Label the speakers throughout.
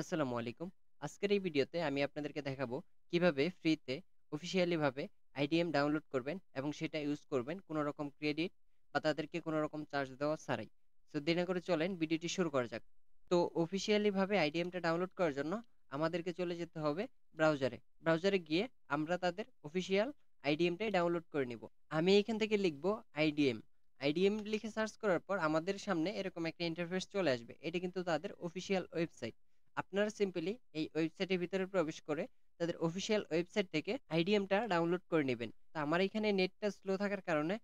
Speaker 1: আসসালামু আলাইকুম। আজকের এই ভিডিওতে আমি আপনাদেরকে দেখাবো কিভাবে ফ্রিতে অফিসিয়ালি ভাবে আইডিএম ডাউনলোড করবেন এবং সেটা ইউজ করবেন কোনো রকম ক্রেডিট বা তাদেরকে কোনো রকম চার্জ দেওয়া ছাড়াই। সো দেরি না করে চলেন ভিডিওটি শুরু করা যাক। তো অফিসিয়ালি ভাবে আইডিএমটা ডাউনলোড করার জন্য আমাদেরকে চলে যেতে হবে ব্রাউজারে। ব্রাউজারে গিয়ে আমরা তাদের অফিসিয়াল আইডিএমটাই ডাউনলোড করে নিব। আমি এখান থেকে লিখব আইডিএম। আইডিএম লিখে সার্চ করার পর আমাদের সামনে এরকম একটা ইন্টারফেস চলে আসবে। এটা কিন্তু তাদের অফিসিয়াল ওয়েবসাইট। আপনারা সিম্পলি এই ওয়েবসাইটের ভিতরে প্রবেশ করে তাদের অফিসিয়াল ওয়েবসাইট থেকে আইডিএমটা ডাউনলোড করে নেবেন। তো আমার এখানে নেটটা স্লো থাকার কারণে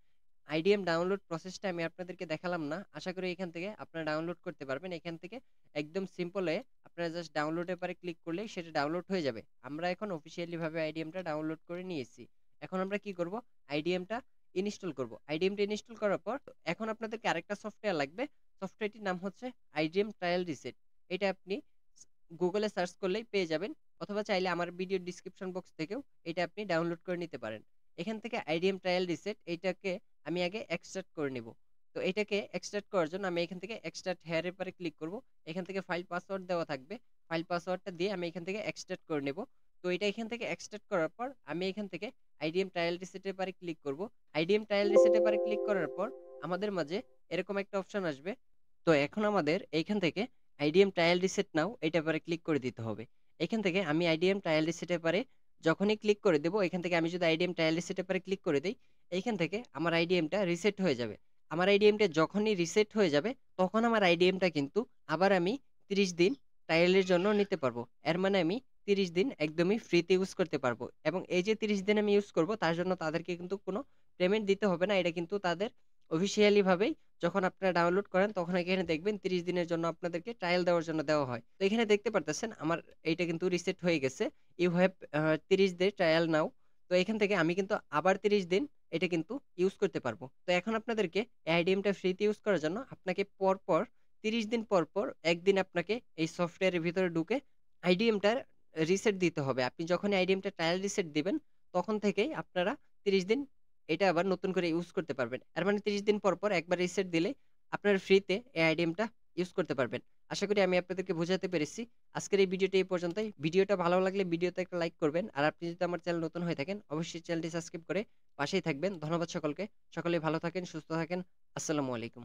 Speaker 1: আইডিএম ডাউনলোড প্রসেসটা আমি আপনাদেরকে দেখালাম না। আশা করি এখান থেকে আপনারা ডাউনলোড করতে পারবেন। এখান থেকে একদম সিম্পল হয়ে আপনারা জাস্ট ডাউনলোডের পারে ক্লিক করলেই সেটা ডাউনলোড হয়ে যাবে। আমরা এখন অফিসিয়ালি ভাবে আইডিএমটা ডাউনলোড করে নিয়েছি। এখন আমরা কি করব? আইডিএমটা ইনস্টল করব। আইডিএমটা ইনস্টল করার পর এখন আপনাদেরকে আরেকটা সফটওয়্যার লাগবে। সফটওয়্যারটির নাম হচ্ছে আইডিএম ট্রায়াল রিসেট। এটা আপনি গুগলে সার্চ করলেই পেয়ে যাবেন অথবা চাইলে আমার ভিডিও ডিসক্রিপশন বক্স থেকেও এটা আপনি ডাউনলোড করে নিতে পারেন। এখান থেকে আইডিএম ট্রায়াল রিসেট এইটাকে আমি আগে এক্সট্রাক্ট করে নিব। তো এটাকে এক্সট্রাক্ট করার জন্য আমি এখান থেকে এক্সট্রাক্ট হেয়ার এর পরে ক্লিক করব। এখান থেকে ফাইল পাসওয়ার্ড দেওয়া থাকবে। ফাইল পাসওয়ার্ডটা দিয়ে আমি এখান থেকে এক্সট্রাক্ট করে নেব। তো এটা এখান থেকে এক্সট্রাক্ট করার পর আমি এখান থেকে আইডিএম ট্রায়াল রিসেট এর পরে ক্লিক করব। আইডিএম ট্রায়াল রিসেট এর পরে ক্লিক করার পর আমাদের মাঝে এরকম একটা অপশন আসবে। তো এখন আমাদের এইখান থেকে আইডিএম ট্রায়াল রিসেট নাও এটার পরে ক্লিক করে দিতে হবে। এখান থেকে আমি আইডিএম ট্রায়াল রিসেটের পরে যখনই ক্লিক করে দেব, এখান থেকে আমি যদি আইডিএম ট্রায়াল রিসেটের পরে ক্লিক করে দেই, এইখান থেকে আমার আইডিএমটা রিসেট হয়ে যাবে। আমার আইডিএমটা যখনই রিসেট হয়ে যাবে, তখন আমার আইডিএমটা কিন্তু আবার আমি ৩০ দিন ট্রায়ালের জন্য নিতে পারবো। এর মানে আমি ৩০ দিন একদমই ফ্রিতে ইউজ করতে পারবো এবং এই যে ৩০ দিন আমি ইউজ করব তার জন্য তাদেরকে কিন্তু কোনো পেমেন্ট দিতে হবে না। এটা কিন্তু তাদের অফিসিয়ালি ভাবেই যখন আপনারা ডাউনলোড করেন তখন এখানে দেখবেন ৩০ দিনের জন্য আপনাদেরকে ট্রায়াল দেওয়ার জন্য দেওয়া হয়। তো এখানে দেখতে পারতেছেন আমার এইটা কিন্তু রিসেট হয়ে গেছে। ইউ হ্যাভ ৩০ ডে ট্রায়াল নাও। তো এখান থেকে আমি কিন্তু আবার ৩০ দিন এটা কিন্তু ইউজ করতে পারবো। তো এখন আপনাদেরকে এই আইডিএমটা ফ্রিতে ইউজ করার জন্য আপনাকে পরপর ৩০ দিন পরপর একদিন আপনাকে এই সফটওয়্যারের ভিতরে ঢুকে আইডিএমটার রিসেট দিতে হবে। আপনি যখনই আইডিএমটা ট্রায়াল রিসেট দিবেন তখন থেকেই আপনারা ৩০ দিন এটা আবার নতুন করে ইউজ করতে পারবেন। এর মানে ৩০ দিন পরপর একবার রিসেট দিলেই আপনার ফ্রিতে এই আইডিএমটা ইউজ করতে পারবেন। আশা করি আমি আপনাদেরকে বোঝাতে পেরেছি। আজকের এই ভিডিওটি এই পর্যন্তই। ভিডিওটা ভালো লাগলে ভিডিওতে একটা লাইক করবেন। আর আপনি যদি আমার চ্যানেল নতুন হয়ে থাকেন অবশ্যই চ্যানেলটি সাবস্ক্রাইব করে পাশেই থাকবেন। ধন্যবাদ সকলকে। সকলেই ভালো থাকেন, সুস্থ থাকেন। আসসালামু আলাইকুম।